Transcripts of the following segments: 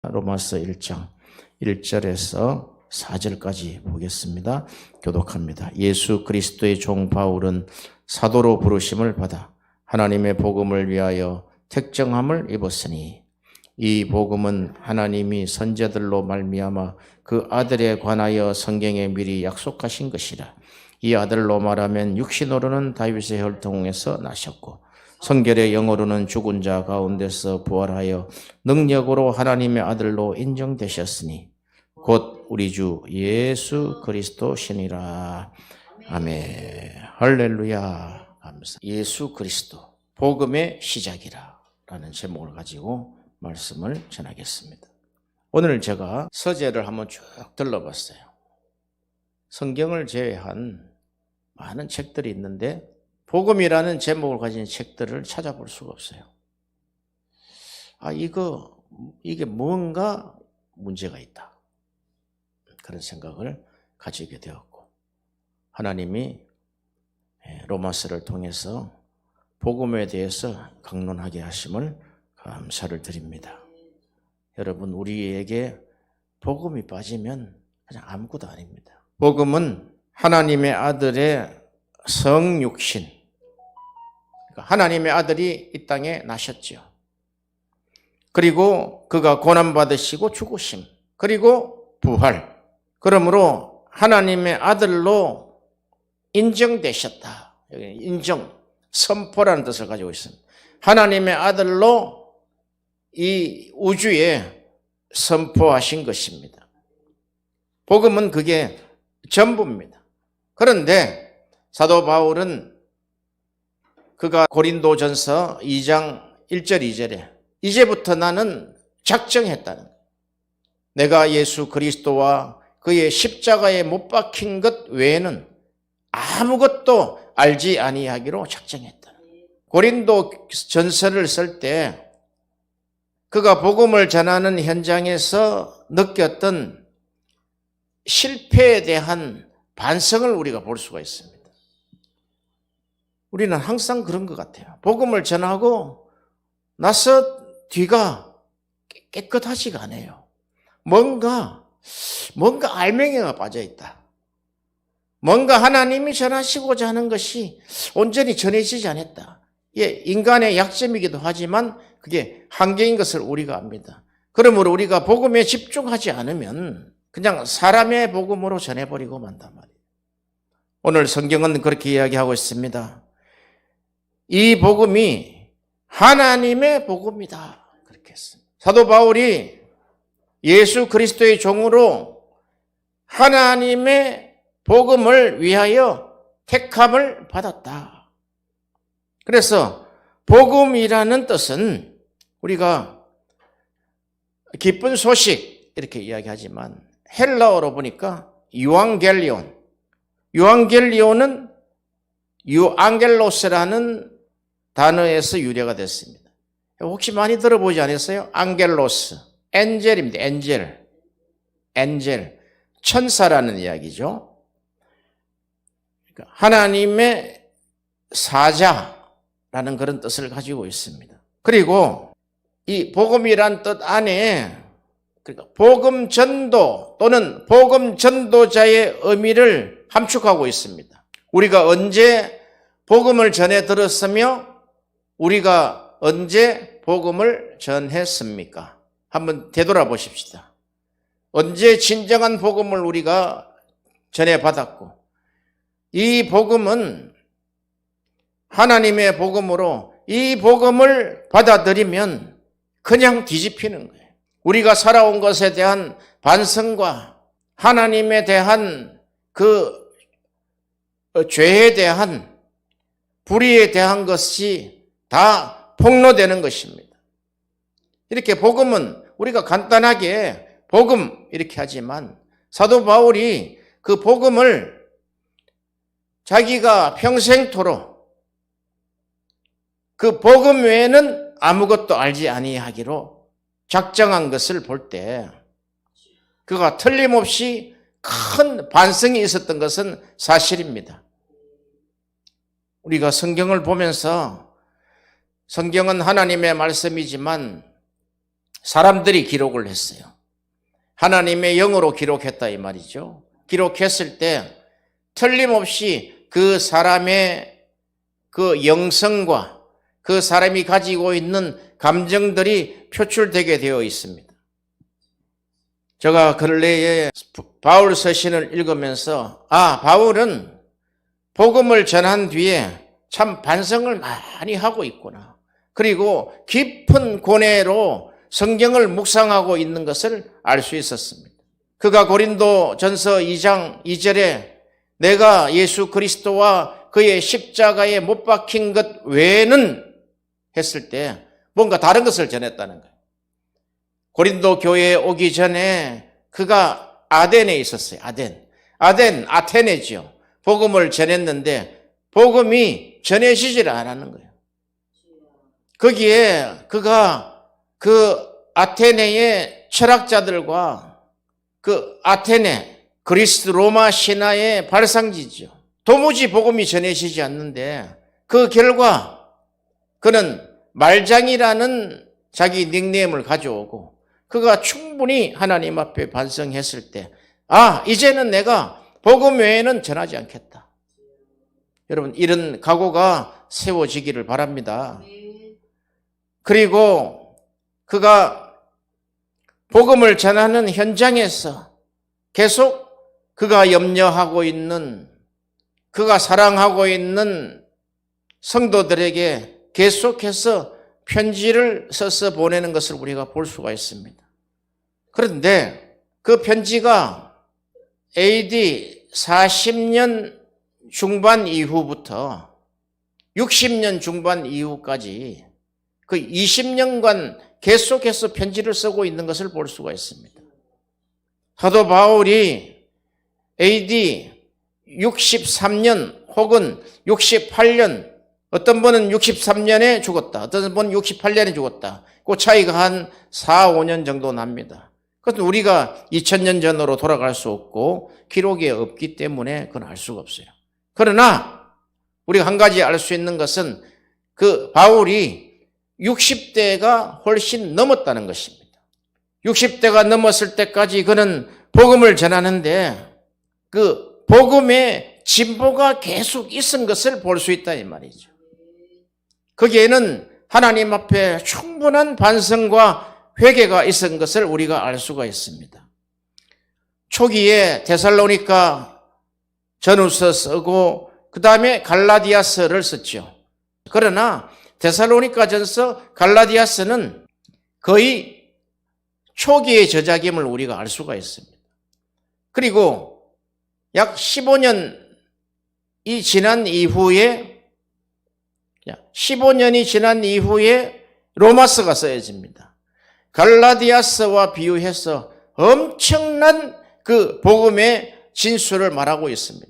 로마서 1장 1절에서 4절까지 보겠습니다. 교독합니다. 예수 그리스도의 종 바울은 사도로 부르심을 받아 하나님의 복음을 위하여 택정함을 입었으니 이 복음은 하나님이 선지자들로 말미암아 그 아들에 관하여 성경에 미리 약속하신 것이라. 이 아들로 말하면 육신으로는 다윗의 혈통에서 나셨고 성결의 영으로는 죽은 자 가운데서 부활하여 능력으로 하나님의 아들로 인정되셨으니 곧 우리 주 예수 그리스도시니라. 아멘. 할렐루야. 감사. 예수 그리스도 복음의 시작이라 라는 제목을 가지고 말씀을 전하겠습니다. 오늘 제가 서재를 한번 쭉 들러봤어요. 성경을 제외한 많은 책들이 있는데 복음이라는 제목을 가진 책들을 찾아볼 수가 없어요. 이게 뭔가 문제가 있다. 그런 생각을 가지게 되었고, 하나님이 로마서를 통해서 복음에 대해서 강론하게 하심을 감사를 드립니다. 여러분, 우리에게 복음이 빠지면 그냥 아무것도 아닙니다. 복음은 하나님의 아들의 성육신, 하나님의 아들이 이 땅에 나셨죠. 그리고 그가 고난받으시고 죽으심, 그리고 부활. 그러므로 하나님의 아들로 인정되셨다. 여기 인정, 선포라는 뜻을 가지고 있습니다. 하나님의 아들로 이 우주에 선포하신 것입니다. 복음은 그게 전부입니다. 그런데 사도 바울은 그가 고린도전서 2장 1절 2절에 이제부터 나는 작정했다는 거예요. 내가 예수 그리스도와 그의 십자가에 못 박힌 것 외에는 아무것도 알지 아니하기로 작정했다는 거예요. 고린도전서를 쓸 때 그가 복음을 전하는 현장에서 느꼈던 실패에 대한 반성을 우리가 볼 수가 있습니다. 우리는 항상 그런 것 같아요. 복음을 전하고 나서 뒤가 깨끗하지가 않아요. 뭔가 알맹이가 빠져있다. 뭔가 하나님이 전하시고자 하는 것이 온전히 전해지지 않았다. 인간의 약점이기도 하지만 그게 한계인 것을 우리가 압니다. 그러므로 우리가 복음에 집중하지 않으면 그냥 사람의 복음으로 전해버리고 만단 말이에요. 오늘 성경은 그렇게 이야기하고 있습니다. 이 복음이 하나님의 복음이다. 그렇게 했습니다. 사도 바울이 예수 그리스도의 종으로 하나님의 복음을 위하여 택함을 받았다. 그래서 복음이라는 뜻은 우리가 기쁜 소식 이렇게 이야기하지만 헬라어로 보니까 유앙겔리온. 유앙겔리온은 유앙겔로스라는 단어에서 유래가 됐습니다. 혹시 많이 들어보지 않았어요? 앙겔로스, 엔젤입니다. 엔젤, 천사라는 이야기죠. 그러니까 하나님의 사자라는 그런 뜻을 가지고 있습니다. 그리고 이 복음이란 뜻 안에 그러니까 복음 전도 또는 복음 전도자의 의미를 함축하고 있습니다. 우리가 언제 복음을 전해 들었으며 우리가 언제 복음을 전했습니까? 한번 되돌아보십시다. 언제 진정한 복음을 우리가 전해받았고 이 복음은 하나님의 복음으로 이 복음을 받아들이면 그냥 뒤집히는 거예요. 우리가 살아온 것에 대한 반성과 하나님에 대한 그 죄에 대한 불의에 대한 것이 다 폭로되는 것입니다. 이렇게 복음은 우리가 간단하게 복음 이렇게 하지만 사도 바울이 그 복음을 자기가 평생토록 그 복음 외에는 아무것도 알지 아니하기로 작정한 것을 볼 때 그가 틀림없이 큰 반성이 있었던 것은 사실입니다. 우리가 성경을 보면서 성경은 하나님의 말씀이지만 사람들이 기록을 했어요. 하나님의 영으로 기록했다 이 말이죠. 기록했을 때 틀림없이 그 사람의 그 영성과 그 사람이 가지고 있는 감정들이 표출되게 되어 있습니다. 제가 근래에 바울 서신을 읽으면서 바울은 복음을 전한 뒤에 참 반성을 많이 하고 있구나. 그리고 깊은 고뇌로 성경을 묵상하고 있는 것을 알 수 있었습니다. 그가 고린도전서 2장 2절에 내가 예수 그리스도와 그의 십자가에 못 박힌 것 외에는 했을 때 뭔가 다른 것을 전했다는 거예요. 고린도 교회에 오기 전에 그가 아덴에 있었어요. 아테네지요. 복음을 전했는데 복음이 전해지질 않았는 거예요. 거기에 그가 그 아테네의 철학자들과 그 아테네, 그리스 로마 신화의 발상지죠. 도무지 복음이 전해지지 않는데 그 결과 그는 말장이라는 자기 닉네임을 가져오고 그가 충분히 하나님 앞에 반성했을 때 이제는 내가 복음 외에는 전하지 않겠다. 여러분 이런 각오가 세워지기를 바랍니다. 그리고 그가 복음을 전하는 현장에서 계속 그가 염려하고 있는 그가 사랑하고 있는 성도들에게 계속해서 편지를 써서 보내는 것을 우리가 볼 수가 있습니다. 그런데 그 편지가 AD 40년 중반 이후부터 60년 중반 이후까지 그 20년간 계속해서 편지를 쓰고 있는 것을 볼 수가 있습니다. 사도 바울이 AD 63년 혹은 68년, 어떤 분은 63년에 죽었다. 어떤 분은 68년에 죽었다. 그 차이가 한 4, 5년 정도 납니다. 그것은 우리가 2000년 전으로 돌아갈 수 없고 기록이 없기 때문에 그건 알 수가 없어요. 그러나 우리가 한 가지 알 수 있는 것은 그 바울이 60대가 훨씬 넘었다는 것입니다. 60대가 넘었을 때까지 그는 복음을 전하는데 그 복음의 진보가 계속 있은 것을 볼 수 있다 이 말이죠. 거기에는 하나님 앞에 충분한 반성과 회개가 있은 것을 우리가 알 수가 있습니다. 초기에 데살로니가 전후서 쓰고 그 다음에 갈라디아서를 썼죠. 그러나 데살로니가전서, 갈라디아서는 거의 초기의 저작임을 우리가 알 수가 있습니다. 그리고 약 15년이 지난 이후에 로마서가 써야집니다. 갈라디아서와 비유해서 엄청난 그 복음의 진수를 말하고 있습니다.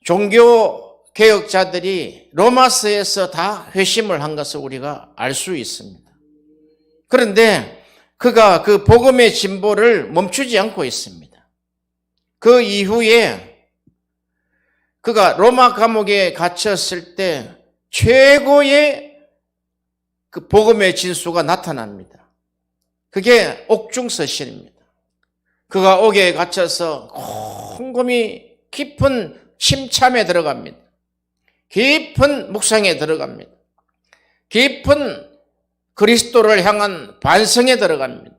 종교 개혁자들이 로마서에서 다 회심을 한 것을 우리가 알 수 있습니다. 그런데 그가 그 복음의 진보를 멈추지 않고 있습니다. 그 이후에 그가 로마 감옥에 갇혔을 때 최고의 그 복음의 진수가 나타납니다. 그게 옥중서신입니다. 그가 옥에 갇혀서 곰곰이 깊은 침참에 들어갑니다. 깊은 묵상에 들어갑니다. 깊은 그리스도를 향한 반성에 들어갑니다.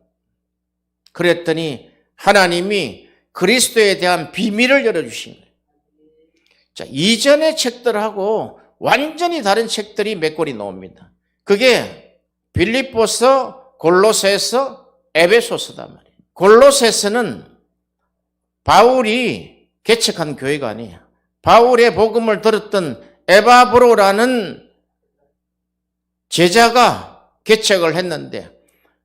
그랬더니 하나님이 그리스도에 대한 비밀을 열어주신 거예요. 자, 이전의 책들하고 완전히 다른 책들이 몇 권이 나옵니다. 그게 빌립보서, 골로새서, 에베소서단 말이에요. 골로새서는 바울이 개척한 교회가 아니에요. 바울의 복음을 들었던 에바브로라는 제자가 개척을 했는데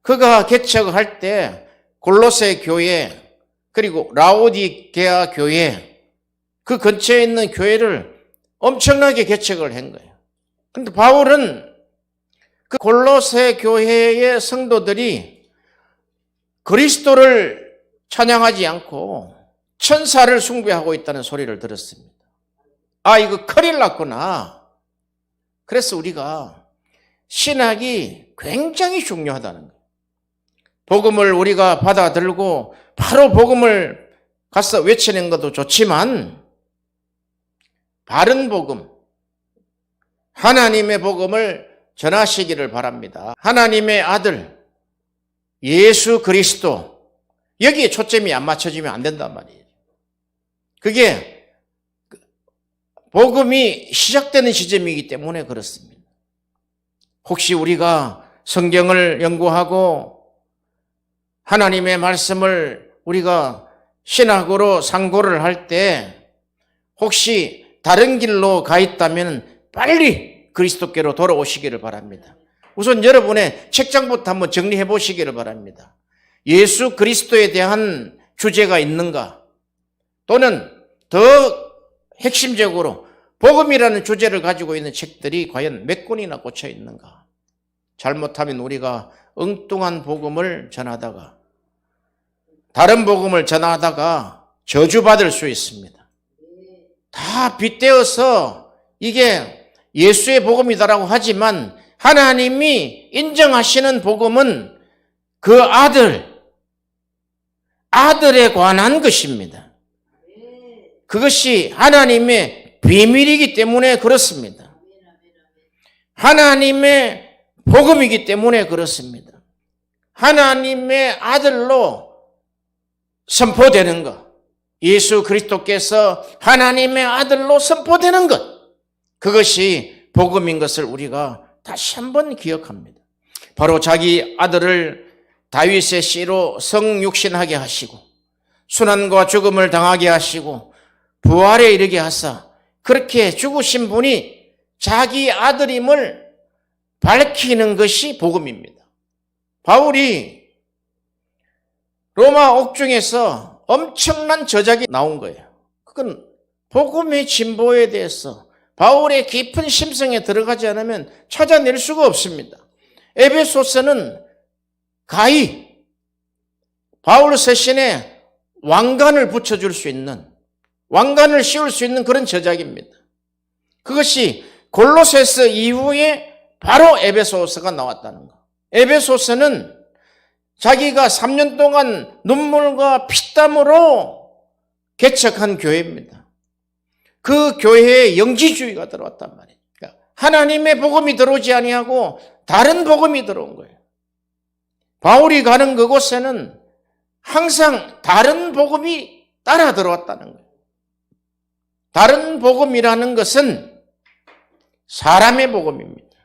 그가 개척을 때 골로새 교회 그리고 라오디게아 교회 그 근처에 있는 교회를 엄청나게 개척을 한 거예요. 그런데 바울은 그 골로새 교회의 성도들이 그리스도를 찬양하지 않고 천사를 숭배하고 있다는 소리를 들었습니다. 이거 큰일 났구나. 그래서 우리가 신학이 굉장히 중요하다는 거예요. 복음을 우리가 받아들고 바로 복음을 가서 외치는 것도 좋지만 바른 복음, 하나님의 복음을 전하시기를 바랍니다. 하나님의 아들 예수 그리스도, 여기에 초점이 안 맞춰지면 안 된단 말이에요. 그게 복음이 시작되는 시점이기 때문에 그렇습니다. 혹시 우리가 성경을 연구하고 하나님의 말씀을 우리가 신학으로 상고를 할 때 혹시 다른 길로 가 있다면 빨리 그리스도께로 돌아오시기를 바랍니다. 우선 여러분의 책장부터 한번 정리해 보시기를 바랍니다. 예수 그리스도에 대한 주제가 있는가? 또는 더 핵심적으로 복음이라는 주제를 가지고 있는 책들이 과연 몇 권이나 꽂혀 있는가? 잘못하면 우리가 엉뚱한 복음을 전하다가 다른 복음을 전하다가 저주받을 수 있습니다. 다 빗대어서 이게 예수의 복음이다라고 하지만 하나님이 인정하시는 복음은 그 아들에 관한 것입니다. 그것이 하나님의 비밀이기 때문에 그렇습니다. 하나님의 복음이기 때문에 그렇습니다. 하나님의 아들로 선포되는 것, 예수 그리스도께서 하나님의 아들로 선포되는 것, 그것이 복음인 것을 우리가 다시 한번 기억합니다. 바로 자기 아들을 다윗의 씨로 성육신하게 하시고 순환과 죽음을 당하게 하시고 부활에 이르게 하사 그렇게 죽으신 분이 자기 아들임을 밝히는 것이 복음입니다. 바울이 로마 옥중에서 엄청난 저작이 나온 거예요. 그건 복음의 진보에 대해서 바울의 깊은 심성에 들어가지 않으면 찾아낼 수가 없습니다. 에베소서는 가히 바울 서신에 왕관을 붙여줄 수 있는, 왕관을 씌울 수 있는 그런 저작입니다. 그것이 골로새서 이후에 바로 에베소서가 나왔다는 거. 에베소서는 자기가 3년 동안 눈물과 피땀으로 개척한 교회입니다. 그 교회에 영지주의가 들어왔단 말이에요. 그러니까 하나님의 복음이 들어오지 아니하고 다른 복음이 들어온 거예요. 바울이 가는 그곳에는 항상 다른 복음이 따라 들어왔다는 거예요. 다른 복음이라는 것은 사람의 복음입니다.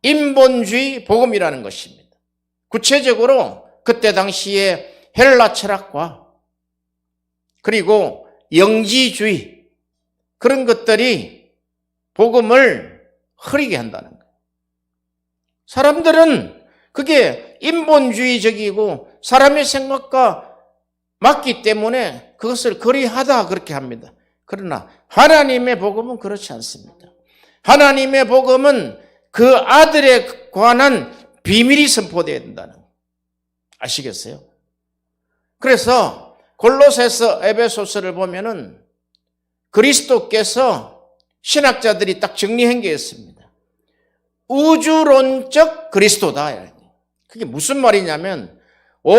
인본주의 복음이라는 것입니다. 구체적으로 그때 당시에 헬라 철학과 그리고 영지주의, 그런 것들이 복음을 흐리게 한다는 거예요. 사람들은 그게 인본주의적이고 사람의 생각과 맞기 때문에 그것을 그리하다 그렇게 합니다. 그러나 하나님의 복음은 그렇지 않습니다. 하나님의 복음은 그 아들에 관한 비밀이 선포되어야 된다는 거예요. 아시겠어요? 그래서 골로새서 에베소서를 보면은 그리스도께서 신학자들이 딱 정리한 게 있습니다. 우주론적 그리스도다. 그게 무슨 말이냐면 온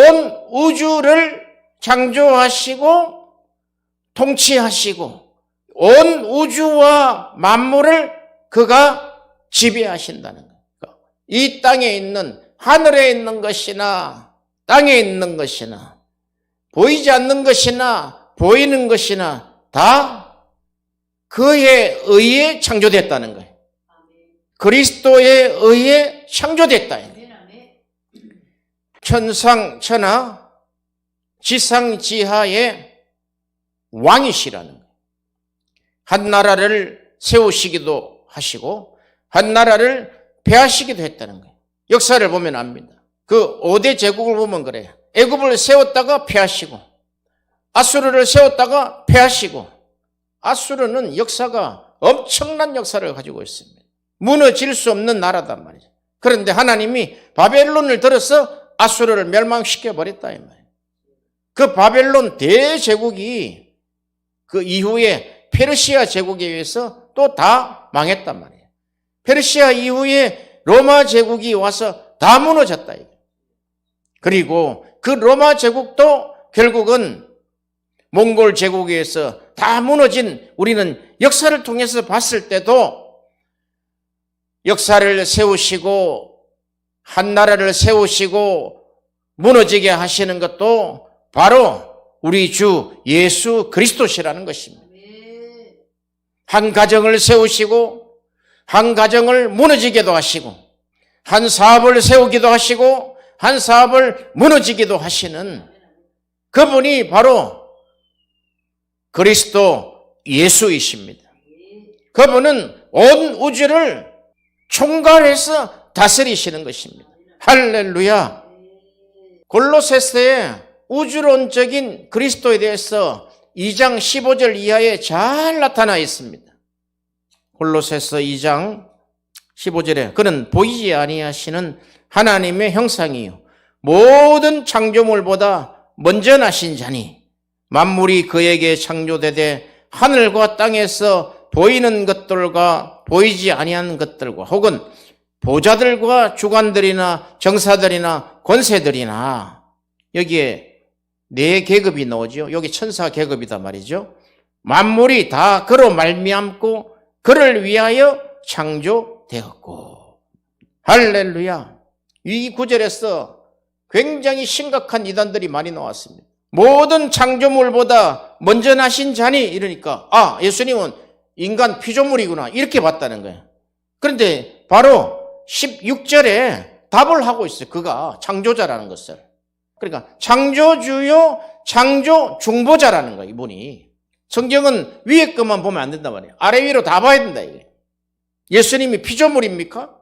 우주를 창조하시고 통치하시고 온 우주와 만물을 그가 지배하신다는 거예요. 이 땅에 있는, 하늘에 있는 것이나 땅에 있는 것이나 보이지 않는 것이나 보이는 것이나 다 그에 의해 창조됐다는 거예요. 그리스도에 의해 창조됐다. 천상천하 지상지하의 왕이시라는 거예요. 한 나라를 세우시기도 하시고 한 나라를 폐하시기도 했다는 거예요. 역사를 보면 압니다. 그 5대 제국을 보면 그래요. 애굽을 세웠다가 폐하시고 아수르를 세웠다가 폐하시고, 아수르는 역사가 엄청난 역사를 가지고 있습니다. 무너질 수 없는 나라단 말이죠. 그런데 하나님이 바벨론을 들어서 아수르를 멸망시켜 버렸다 이 말이에요. 그 바벨론 대제국이 그 이후에 페르시아 제국에 의해서 또 다 망했단 말이에요. 페르시아 이후에 로마 제국이 와서 다 무너졌다. 그리고 그 로마 제국도 결국은 몽골 제국에 의해서 다 무너진, 우리는 역사를 통해서 봤을 때도 역사를 세우시고 한 나라를 세우시고 무너지게 하시는 것도 바로 우리 주 예수 그리스도시라는 것입니다. 한 가정을 세우시고 한 가정을 무너지게도 하시고 한 사업을 세우기도 하시고 한 사업을 무너지기도 하시는 그분이 바로 그리스도 예수이십니다. 그분은 온 우주를 총괄해서 다스리시는 것입니다. 할렐루야. 골로새서에 우주론적인 그리스도에 대해서 2장 15절 이하에 잘 나타나 있습니다. 골로새서 2장 15절에 그는 보이지 아니하시는 하나님의 형상이요 모든 창조물보다 먼저 나신 자니 만물이 그에게 창조되되 하늘과 땅에서 보이는 것들과 보이지 아니한 것들과 혹은 보좌들과 주관들이나 정사들이나 권세들이나 여기에 네 계급이 나오죠. 여기 천사 계급이다 말이죠. 만물이 다 그로 말미암고 그를 위하여 창조되었고. 할렐루야. 이 구절에서 굉장히 심각한 이단들이 많이 나왔습니다. 모든 창조물보다 먼저 나신 자니 이러니까 예수님은 인간 피조물이구나 이렇게 봤다는 거예요. 그런데 바로 16절에 답을 하고 있어요. 그가 창조자라는 것을. 그러니까 창조주요 창조 중보자라는 거예요. 이분이. 성경은 위에 것만 보면 안 된단 말이에요. 아래 위로 다 봐야 된다 이게. 예수님이 피조물입니까?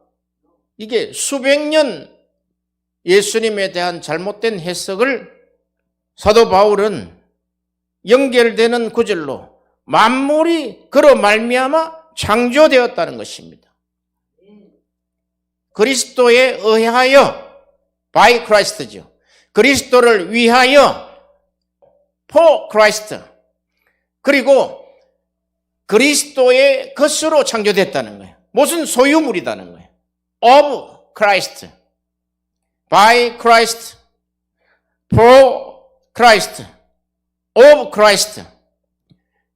이게 수백 년 예수님에 대한 잘못된 해석을 사도 바울은 연결되는 구절로 만물이 그로 말미암아 창조되었다는 것입니다. 그리스도에 의하여 by Christ죠. 그리스도를 위하여 for Christ. 그리고 그리스도의 것으로 창조됐다는 거예요. 무슨 소유물이라는 거예요. of Christ. by Christ. for Christ. of Christ.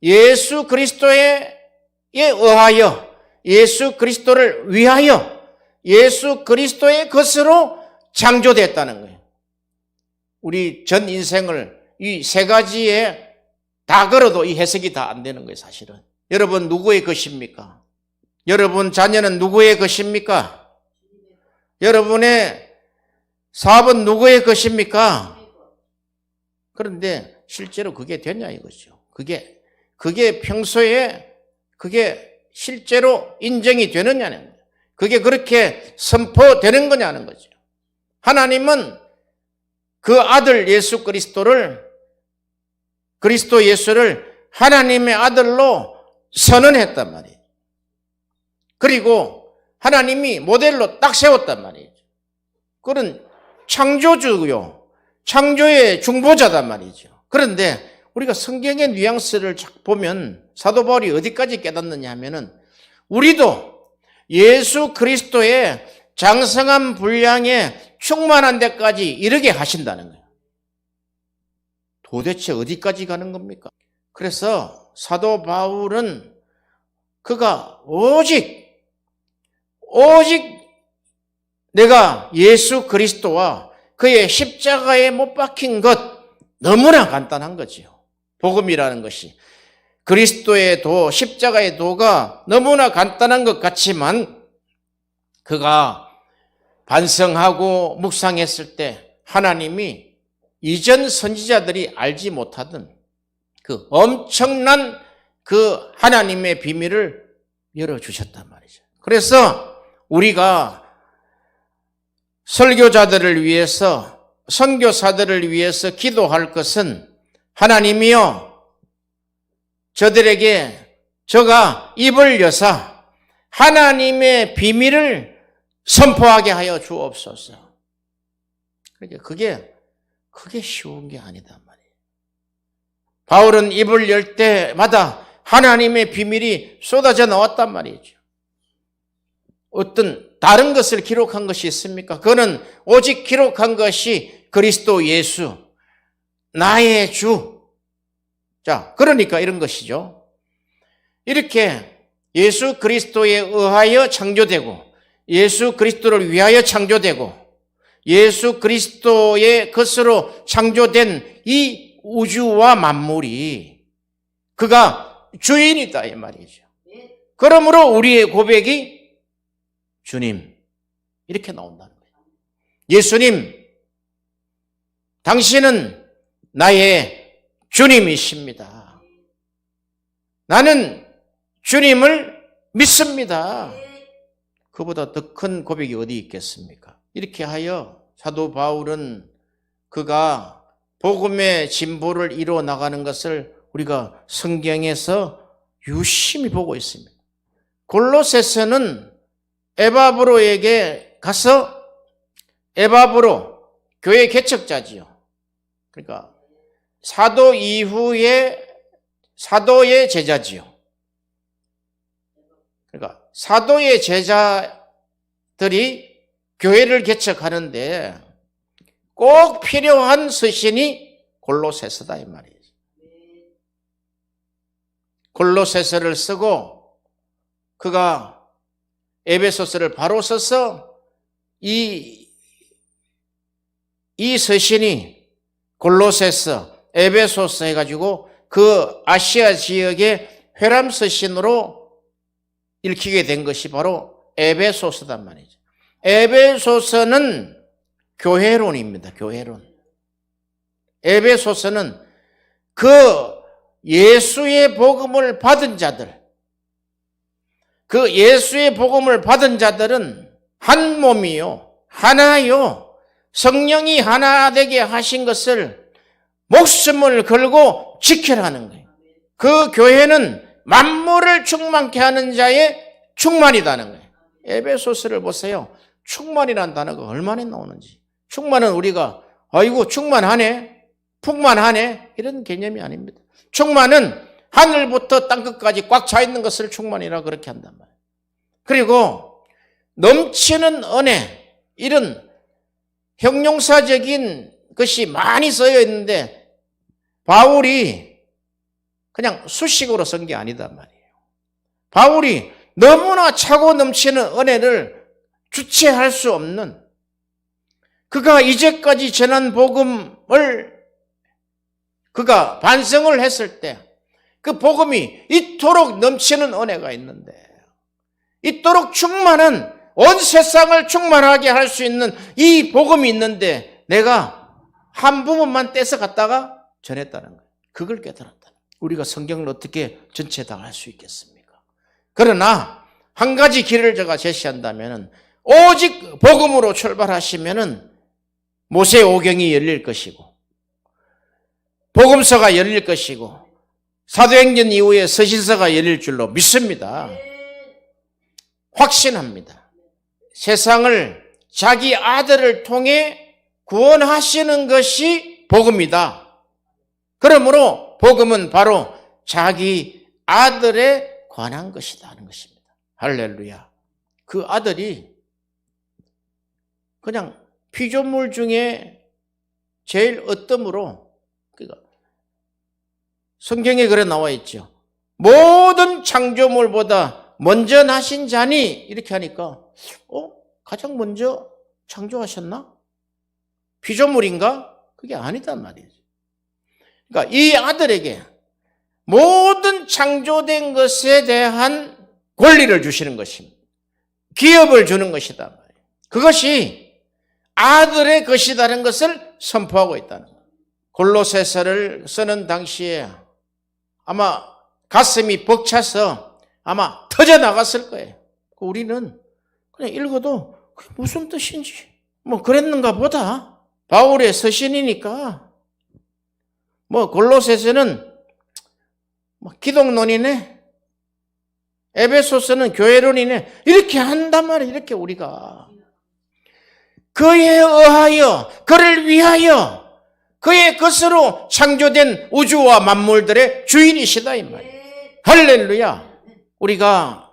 예수 그리스도에 의하여 예수 그리스도를 위하여 예수 그리스도의 것으로 창조됐다는 거예요. 우리 전 인생을 이 세 가지에 다 걸어도 이 해석이 다 안 되는 거예요, 사실은. 여러분 누구의 것입니까? 여러분 자녀는 누구의 것입니까? 여러분의 사업은 누구의 것입니까? 그런데 실제로 그게 되냐 이거죠. 그게 평소에 그게 실제로 인정이 되느냐는 거예요. 그게 그렇게 선포되는 거냐는 거죠. 하나님은 그 아들 예수 그리스도를 그리스도 예수를 하나님의 아들로 선언했단 말이에요. 그리고 하나님이 모델로 딱 세웠단 말이에요. 그런 창조주요. 창조의 중보자단 말이죠. 그런데 우리가 성경의 뉘앙스를 보면 사도 바울이 어디까지 깨닫느냐 하면은 우리도 예수 그리스도의 장성한 분량에 충만한 데까지 이르게 하신다는 거예요. 도대체 어디까지 가는 겁니까? 그래서 사도 바울은 그가 오직 내가 예수 그리스도와 그의 십자가에 못 박힌 것 너무나 간단한 거지요. 복음이라는 것이 그리스도의 도, 십자가의 도가 너무나 간단한 것 같지만 그가 반성하고 묵상했을 때 하나님이 이전 선지자들이 알지 못하던 그 엄청난 그 하나님의 비밀을 열어주셨단 말이죠. 그래서 우리가 설교자들을 위해서 선교사들을 위해서 기도할 것은 하나님이여 저가 입을 여사 하나님의 비밀을 선포하게 하여 주옵소서. 그러니까 그게 쉬운 게 아니다 말이에요. 바울은 입을 열 때마다 하나님의 비밀이 쏟아져 나왔단 말이죠. 어떤 다른 것을 기록한 것이 있습니까? 그거는 오직 기록한 것이 그리스도 예수, 나의 주. 자, 그러니까 이런 것이죠. 이렇게 예수 그리스도에 의하여 창조되고, 예수 그리스도를 위하여 창조되고, 예수 그리스도의 것으로 창조된 이 우주와 만물이 그가 주인이다 이 말이죠. 그러므로 우리의 고백이 주님 이렇게 나온다는 거예요. 예수님, 당신은 나의 주님이십니다. 나는 주님을 믿습니다. 그보다 더 큰 고백이 어디 있겠습니까? 이렇게 하여 사도 바울은 그가 복음의 진보를 이루어 나가는 것을 우리가 성경에서 유심히 보고 있습니다. 골로새서는 에바브로에게 가서, 에바브로 교회 개척자지요. 그러니까 사도 이후에 사도의 제자지요. 그러니까 사도의 제자들이 교회를 개척하는데 꼭 필요한 서신이 골로새서다 이 말이에요. 골로새서를 쓰고 그가 에베소서를 바로 써서 이 서신이 골로새서, 에베소서 해가지고 그 아시아 지역의 회람 서신으로 읽히게 된 것이 바로 에베소서단 말이죠. 에베소서는 교회론입니다. 교회론. 에베소서는 그 예수의 복음을 받은 자들, 그 예수의 복음을 받은 자들은 한 몸이요, 하나요, 성령이 하나 되게 하신 것을 목숨을 걸고 지켜라는 거예요. 그 교회는 만물을 충만케 하는 자의 충만이다는 거예요. 에베소서를 보세요. 충만이라는 단어가 얼마나 나오는지. 충만은 우리가 아이고 충만하네, 풍만하네 이런 개념이 아닙니다. 충만은 하늘부터 땅끝까지 꽉 차 있는 것을 충만이라 그렇게 한단 말이에요. 그리고 넘치는 은혜, 이런 형용사적인 것이 많이 쓰여 있는데 바울이 그냥 수식으로 쓴 게 아니단 말이에요. 바울이 너무나 차고 넘치는 은혜를 주체할 수 없는, 그가 이제까지 전한 복음을 그가 반성을 했을 때 그 복음이 이토록 넘치는 은혜가 있는데, 이토록 충만한, 온 세상을 충만하게 할 수 있는 이 복음이 있는데 내가 한 부분만 떼서 갖다가 전했다는 거예요. 그걸 깨달았다. 우리가 성경을 어떻게 전체 다 할 수 있겠습니까? 그러나 한 가지 길을 제가 제시한다면 오직 복음으로 출발하시면 모세오경이 열릴 것이고 복음서가 열릴 것이고 사도행전 이후에 서신서가 열릴 줄로 믿습니다. 확신합니다. 세상을 자기 아들을 통해 구원하시는 것이 복음이다. 그러므로 복음은 바로 자기 아들에 관한 것이다 하는 것입니다. 할렐루야. 그 아들이 그냥 피조물 중에 제일 어뜸으로, 그러니까 성경에 그래 나와 있죠. 모든 창조물보다 먼저 나신 자니 이렇게 하니까 가장 먼저 창조하셨나? 피조물인가? 그게 아니단 말이죠. 그러니까 이 아들에게 모든 창조된 것에 대한 권리를 주시는 것입니다. 기업을 주는 것이다. 그것이 아들의 것이라는 것을 선포하고 있다는 거예요. 골로새서를 쓰는 당시에 아마 가슴이 벅차서 아마 터져 나갔을 거예요. 우리는 그냥 읽어도 무슨 뜻인지 뭐 그랬는가 보다. 바울의 서신이니까 골로새서는 기독론이네, 에베소서는 교회론이네 이렇게 한단 말이에요. 이렇게 우리가 그에 의하여, 그를 위하여 그의 것으로 창조된 우주와 만물들의 주인이시다 이 말이에요. 할렐루야. 우리가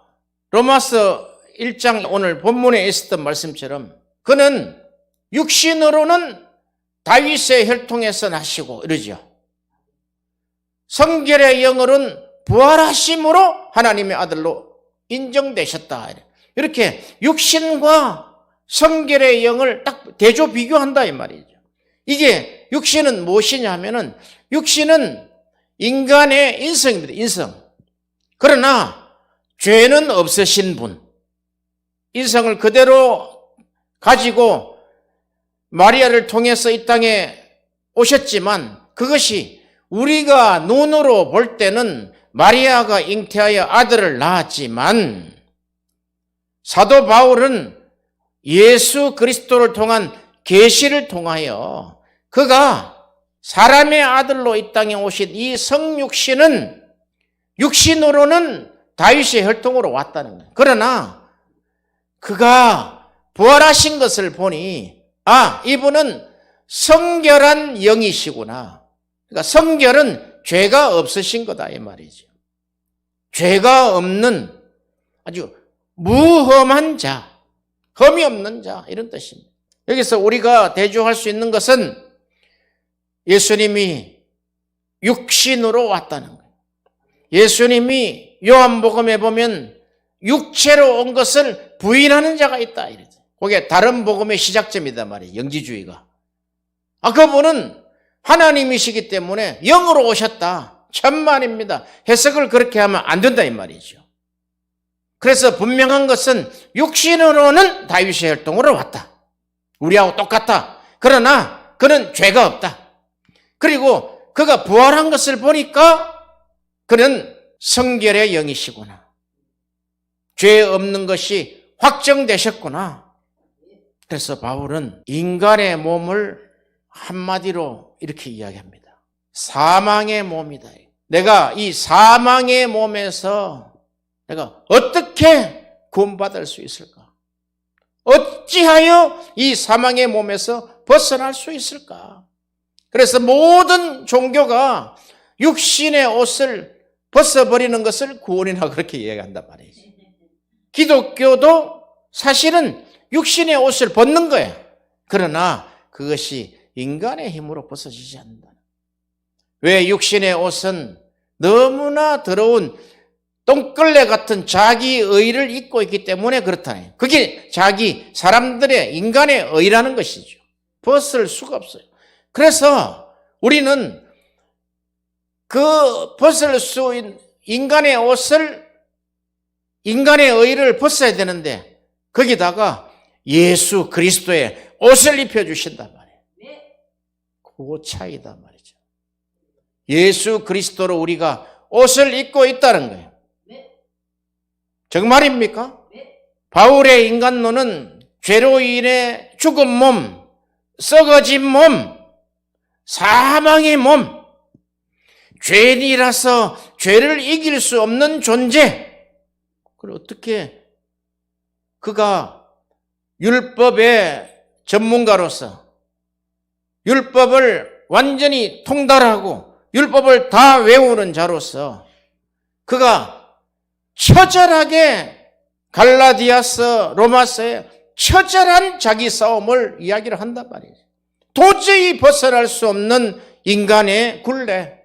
로마서 1장 오늘 본문에 있었던 말씀처럼 그는 육신으로는 다윗의 혈통에서 나시고 이러죠. 성결의 영으로는 부활하심으로 하나님의 아들로 인정되셨다. 이렇게 육신과 성결의 영을 딱 대조 비교한다 이 말이죠. 이게 육신은 무엇이냐 하면은 육신은 인간의 인성입니다. 인성. 그러나 죄는 없으신 분. 인성을 그대로 가지고 마리아를 통해서 이 땅에 오셨지만 그것이 우리가 눈으로 볼 때는 마리아가 잉태하여 아들을 낳았지만 사도 바울은 예수 그리스도를 통한 계시를 통하여 그가 사람의 아들로 이 땅에 오신 이 성육신은 육신으로는 다윗의 혈통으로 왔다는 거예요. 그러나 그가 부활하신 것을 보니 이분은 성결한 영이시구나. 그러니까 성결은 죄가 없으신 거다 이 말이죠. 죄가 없는 아주 무험한 자, 흠이 없는 자 이런 뜻입니다. 여기서 우리가 대조할 수 있는 것은 예수님이 육신으로 왔다는 거예요. 예수님이 요한복음에 보면 육체로 온 것을 부인하는 자가 있다 이러죠. 그게 다른 복음의 시작점이다 말이에요. 영지주의가. 그분은 하나님이시기 때문에 영으로 오셨다. 천만입니다. 해석을 그렇게 하면 안 된다 이 말이죠. 그래서 분명한 것은 육신으로는 다윗의 혈통으로 왔다. 우리하고 똑같다. 그러나 그는 죄가 없다. 그리고 그가 부활한 것을 보니까 그는 성결의 영이시구나. 죄 없는 것이 확정되셨구나. 그래서 바울은 인간의 몸을 한마디로 이렇게 이야기합니다. 사망의 몸이다. 내가 이 사망의 몸에서 내가 어떻게 구원받을 수 있을까? 어찌하여 이 사망의 몸에서 벗어날 수 있을까? 그래서 모든 종교가 육신의 옷을 벗어버리는 것을 구원이라고 그렇게 이야기한단 말이지. 기독교도 사실은 육신의 옷을 벗는 거예요. 그러나 그것이 인간의 힘으로 벗어지지 않는다. 왜? 육신의 옷은 너무나 더러운 똥걸레 같은 자기 의를 입고 있기 때문에 그렇다네요. 그게 사람들의 인간의 의라는 것이죠. 벗을 수가 없어요. 그래서 우리는 그 벗을 수 있는 인간의 옷을, 인간의 의를 벗어야 되는데 거기다가 예수 그리스도의 옷을 입혀주신단 말이에요. 그 차이다 말이죠. 예수 그리스도로 우리가 옷을 입고 있다는 거예요. 정말입니까? 바울의 인간론은 죄로 인해 죽은 몸, 썩어진 몸, 사망의 몸, 죄인이라서 죄를 이길 수 없는 존재. 그걸 어떻게 그가 율법의 전문가로서 율법을 완전히 통달하고 율법을 다 외우는 자로서 그가 처절하게 갈라디아서, 로마서에 처절한 자기 싸움을 이야기를 한단 말이에요. 도저히 벗어날 수 없는 인간의 굴레.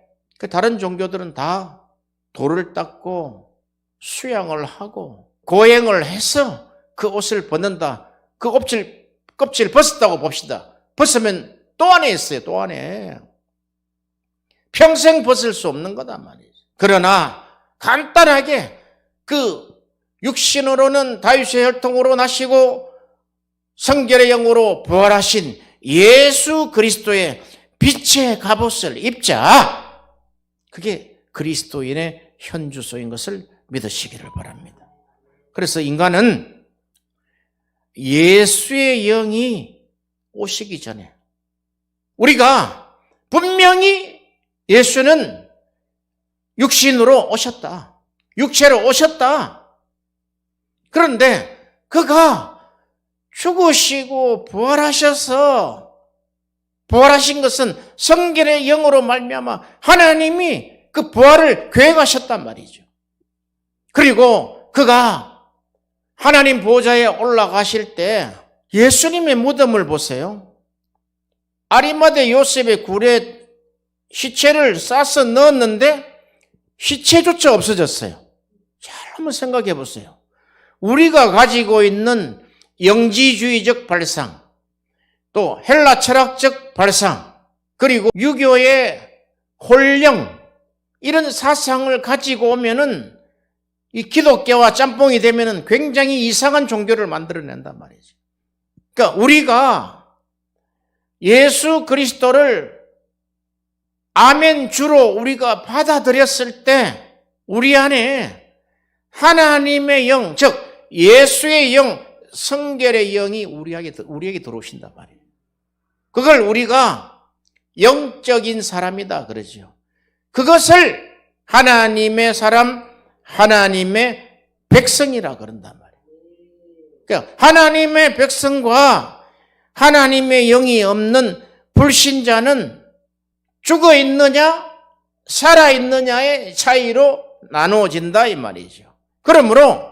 다른 종교들은 다 돌을 닦고 수양을 하고 고행을 해서 그 옷을 벗는다. 그 껍질 벗었다고 봅시다. 벗으면 또 안에 있어요. 또 안에. 평생 벗을 수 없는 거단 말이에요. 그러나 간단하게 그 육신으로는 다윗의 혈통으로 나시고 성결의 영으로 부활하신 예수 그리스도의 빛의 갑옷을 입자. 그게 그리스도인의 현주소인 것을 믿으시기를 바랍니다. 그래서 인간은 예수의 영이 오시기 전에 우리가 분명히 예수는 육신으로 오셨다. 육체로 오셨다. 그런데 그가 죽으시고 부활하셔서 부활하신 것은 성결의 영으로 말미암아 하나님이 그 부활을 계획하셨단 말이죠. 그리고 그가 하나님 보좌에 올라가실 때 예수님의 무덤을 보세요. 아리마대 요셉의 굴에 시체를 싸서 넣었는데 시체조차 없어졌어요. 잘 한번 생각해 보세요. 우리가 가지고 있는 영지주의적 발상, 또 헬라 철학적 발상, 그리고 유교의 혼령, 이런 사상을 가지고 오면은 이 기독교와 짬뽕이 되면은 굉장히 이상한 종교를 만들어낸단 말이죠. 그러니까 우리가 예수 그리스도를 아멘 주로 우리가 받아들였을 때 우리 안에 하나님의 영, 즉 예수의 영, 성결의 영이 우리에게 들어오신단 말이에요. 그걸 우리가 영적인 사람이다 그러죠. 그것을 하나님의 사람, 하나님의 백성이라 그런단 말이에요. 그러니까 하나님의 백성과 하나님의 영이 없는 불신자는 죽어 있느냐, 살아 있느냐의 차이로 나누어진다 이 말이죠. 그러므로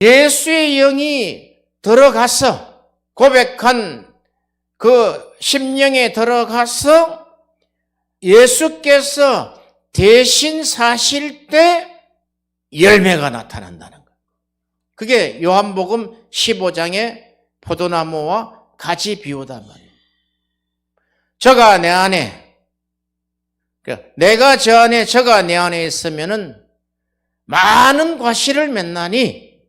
예수의 영이 들어가서 고백한 그 심령에 들어가서 예수께서 대신 사실 때 열매가 나타난다는 거예요. 그게 요한복음 15장의 포도나무와 가지 비유단 말이에요. 저가 내 안에, 내가 저 안에, 저가 내 안에 있으면은 많은 과실을 맺나니,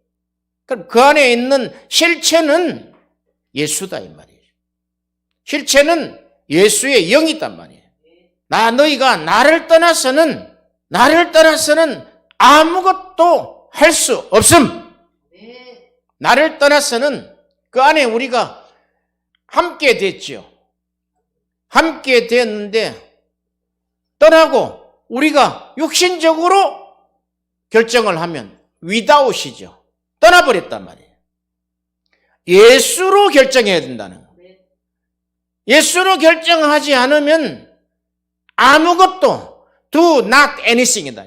그럼 그 안에 있는 실체는 예수다 이 말이에요. 실체는 예수의 영이단 말이에요. 너희가 나를 떠나서는 아무것도 할 수 없음. 나를 떠나서는 그 안에 우리가 함께 됐죠. 함께 되었는데 떠나고 우리가 육신적으로 결정을 하면 without이죠. 떠나버렸단 말이에요. 예수로 결정해야 된다는 거예요. 예수로 결정하지 않으면 아무것도 do not anything이다.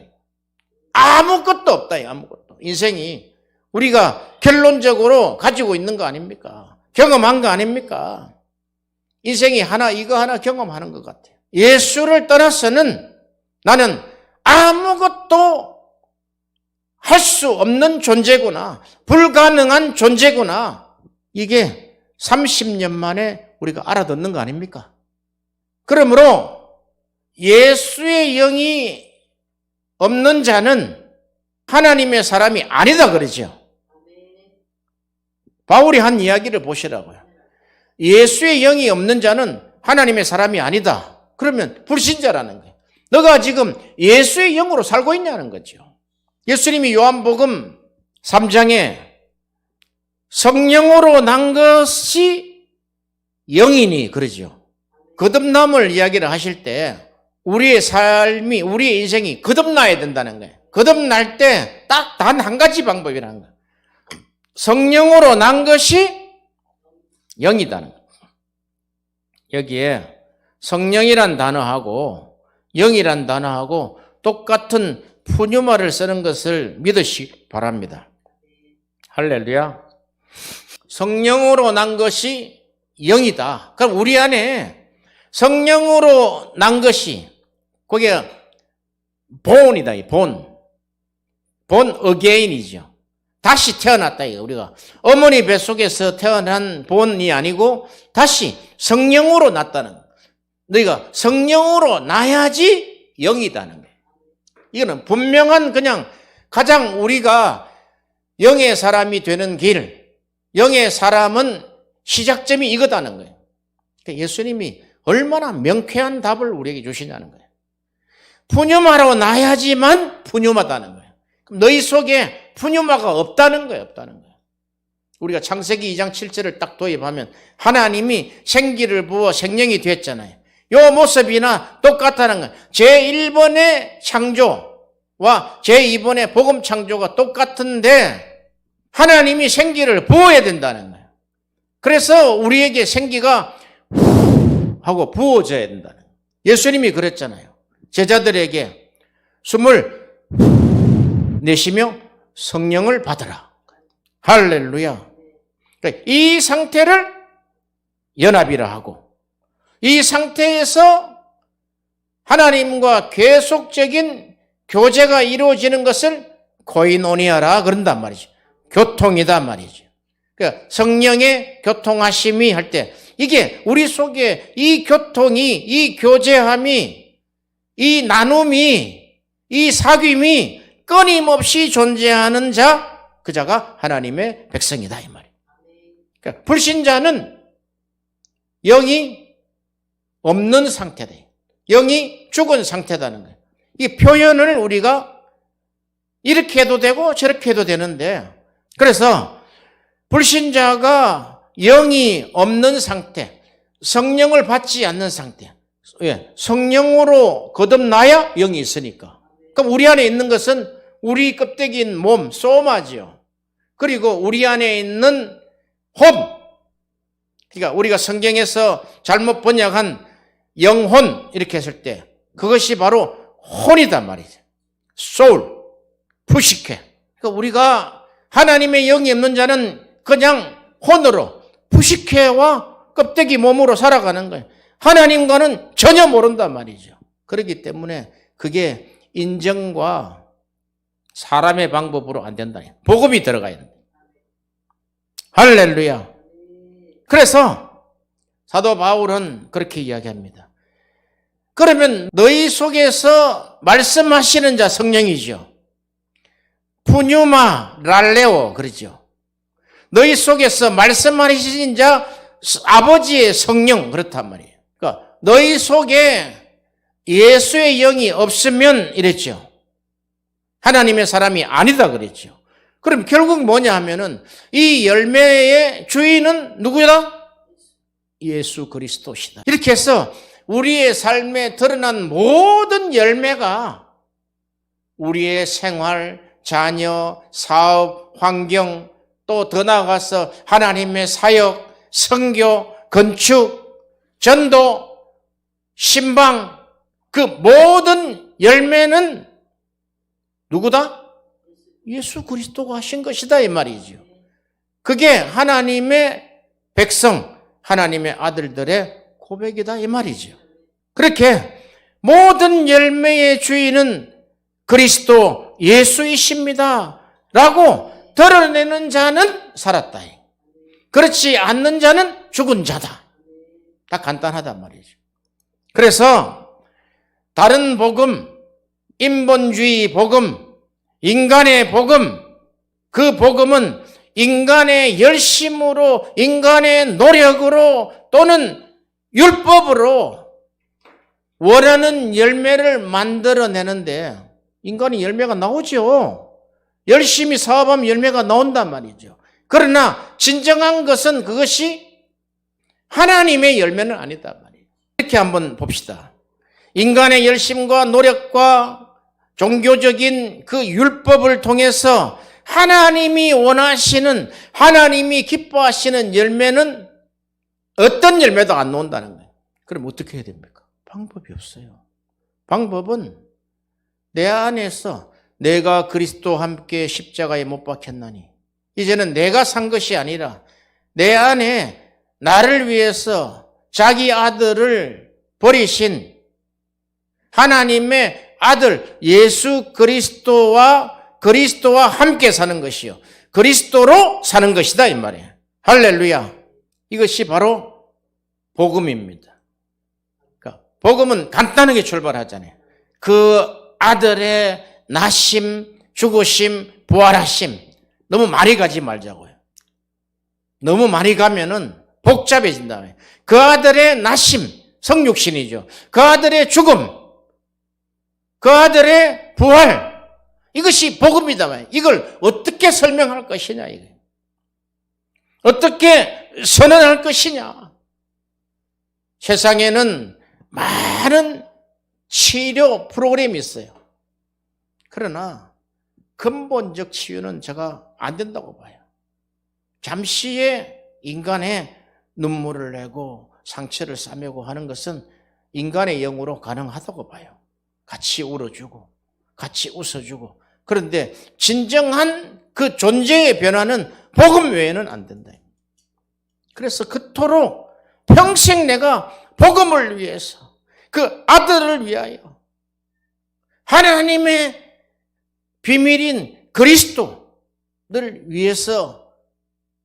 아무것도 없다. 아무것도. 인생이 우리가 결론적으로 가지고 있는 거 아닙니까? 경험한 거 아닙니까? 인생이 이거 하나 경험하는 것 같아요. 예수를 떠나서는 나는 아무것도 할 수 없는 존재구나. 불가능한 존재구나. 이게 30년 만에 우리가 알아듣는 거 아닙니까? 그러므로 예수의 영이 없는 자는 하나님의 사람이 아니다 그러죠. 바울이 한 이야기를 보시라고요. 예수의 영이 없는 자는 하나님의 사람이 아니다. 그러면 불신자라는 거예요. 너가 지금 예수의 영으로 살고 있냐는 거죠. 예수님이 요한복음 3장에 성령으로 난 것이 영이니 그러죠. 거듭남을 이야기를 하실 때 우리의 삶이, 우리의 인생이 거듭나야 된다는 거예요. 거듭날 때 딱 단 한 가지 방법이라는 거예요. 성령으로 난 것이 영이다는 거예요. 여기에 성령이란 단어하고 영이란 단어하고 똑같은 푸뉴마를 쓰는 것을 믿으시기 바랍니다. 할렐루야. 성령으로 난 것이 영이다. 그럼 우리 안에 성령으로 난 것이, 그게 본이다. 본 어게인이죠. 다시 태어났다. 우리가 어머니 뱃속에서 태어난 본이 아니고 다시 성령으로 났다는 거예요. 너희가 성령으로 나야지 영이다는 거예요. 이거는 분명한 그냥 가장 우리가 영의 사람이 되는 길, 영의 사람은 시작점이 이거다는 거예요. 예수님이 얼마나 명쾌한 답을 우리에게 주시냐는 거예요. 푸뉴마로 나야지만 푸뉴마다는 거예요. 그럼 너희 속에 푸뉴마가 없다는 거예요. 우리가 창세기 2장 7절을 딱 도입하면 하나님이 생기를 부어 생명이 됐잖아요. 요 모습이나 똑같다는 거예요. 제1번의 창조와 제2번의 복음 창조가 똑같은데 하나님이 생기를 부어야 된다는 거예요. 그래서 우리에게 생기가 하고 부어져야 된다는 거예요. 예수님이 그랬잖아요. 제자들에게 숨을 내쉬며 성령을 받으라. 할렐루야. 그러니까 이 상태를 연합이라 하고, 이 상태에서 하나님과 계속적인 교제가 이루어지는 것을 코이노니아라 그런단 말이죠. 교통이다 말이죠. 그러니까 성령의 교통하심이 할 때 이게 우리 속에 이 교통이, 이 교제함이, 이 나눔이, 이 사귐이 끊임없이 존재하는 자, 그 자가 하나님의 백성이다 이 말이에요. 그러니까 불신자는 영이 없는 상태다. 영이 죽은 상태다는 거예요. 이 표현을 우리가 이렇게 해도 되고 저렇게 해도 되는데, 그래서 불신자가 영이 없는 상태, 성령을 받지 않는 상태, 성령으로 거듭나야 영이 있으니까. 그럼 우리 안에 있는 것은 우리 껍데기인 몸, 소마죠. 그리고 우리 안에 있는 혼, 그러니까 우리가 성경에서 잘못 번역한 영혼 이렇게 했을 때 그것이 바로 혼이단 말이죠. soul, 푸시케. 그러니까 우리가 하나님의 영이 없는 자는 그냥 혼으로 푸시케와 껍데기 몸으로 살아가는 거예요. 하나님과는 전혀 모른단 말이죠. 그렇기 때문에 그게 인정과 사람의 방법으로 안 된다. 복음이 들어가야 된다. 할렐루야. 그래서 사도 바울은 그렇게 이야기합니다. 그러면 너희 속에서 말씀하시는 자 성령이죠. 푸뉴마 랄레오 그러죠. 너희 속에서 말씀하시는 자 아버지의 성령 그렇단 말이에요. 그러니까 너희 속에 예수의 영이 없으면 이랬죠. 하나님의 사람이 아니다 그랬죠. 그럼 결국 뭐냐 하면은 이 열매의 주인은 누구다? 예수 그리스도시다. 이렇게 해서 우리의 삶에 드러난 모든 열매가 우리의 생활, 자녀, 사업, 환경, 또 더 나아가서 하나님의 사역, 선교, 건축, 전도, 신방, 그 모든 열매는 누구다? 예수 그리스도가 하신 것이다 이 말이죠. 그게 하나님의 백성, 하나님의 아들들의 고백이다 이 말이죠. 그렇게 모든 열매의 주인은 그리스도 예수이십니다 라고 드러내는 자는 살았다. 그렇지 않는 자는 죽은 자다. 다 간단하단 말이죠. 그래서 다른 복음, 인본주의 복음, 인간의 복음, 그 복음은 인간의 열심으로, 인간의 노력으로 또는 율법으로 원하는 열매를 만들어내는데 인간이 열매가 나오죠. 열심히 사업하면 열매가 나온단 말이죠. 그러나 진정한 것은 그것이 하나님의 열매는 아니다 말이에요. 이렇게 한번 봅시다. 인간의 열심과 노력과 종교적인 그 율법을 통해서 하나님이 원하시는, 하나님이 기뻐하시는 열매는 어떤 열매도 안 나온다는 거예요. 그럼 어떻게 해야 됩니까? 방법이 없어요. 방법은 내 안에서 내가 그리스도와 함께 십자가에 못 박혔나니 이제는 내가 산 것이 아니라 내 안에 나를 위해서 자기 아들을 버리신 하나님의 아들 예수 그리스도와 함께 사는 것이요. 그리스도로 사는 것이다 이 말이에요. 할렐루야. 이것이 바로 복음입니다. 그러니까 복음은 간단하게 출발하잖아요. 그 아들의 나심, 죽으심, 부활하심. 너무 많이 가지 말자고요. 너무 많이 가면은 복잡해진다. 그 아들의 나심, 성육신이죠. 그 아들의 죽음, 그 아들의 부활. 이것이 복음이다. 이걸 어떻게 설명할 것이냐. 이거. 어떻게 선언할 것이냐. 세상에는 많은 치료 프로그램이 있어요. 그러나 근본적 치유는 제가 안 된다고 봐요. 잠시의 인간의 눈물을 내고 상처를 싸매고 하는 것은 인간의 영으로 가능하다고 봐요. 같이 울어주고 같이 웃어주고. 그런데 진정한 그 존재의 변화는 복음 외에는 안 된다. 그래서 그토록 평생 내가 복음을 위해서, 그 아들을 위하여, 하나님의 비밀인 그리스도를 위해서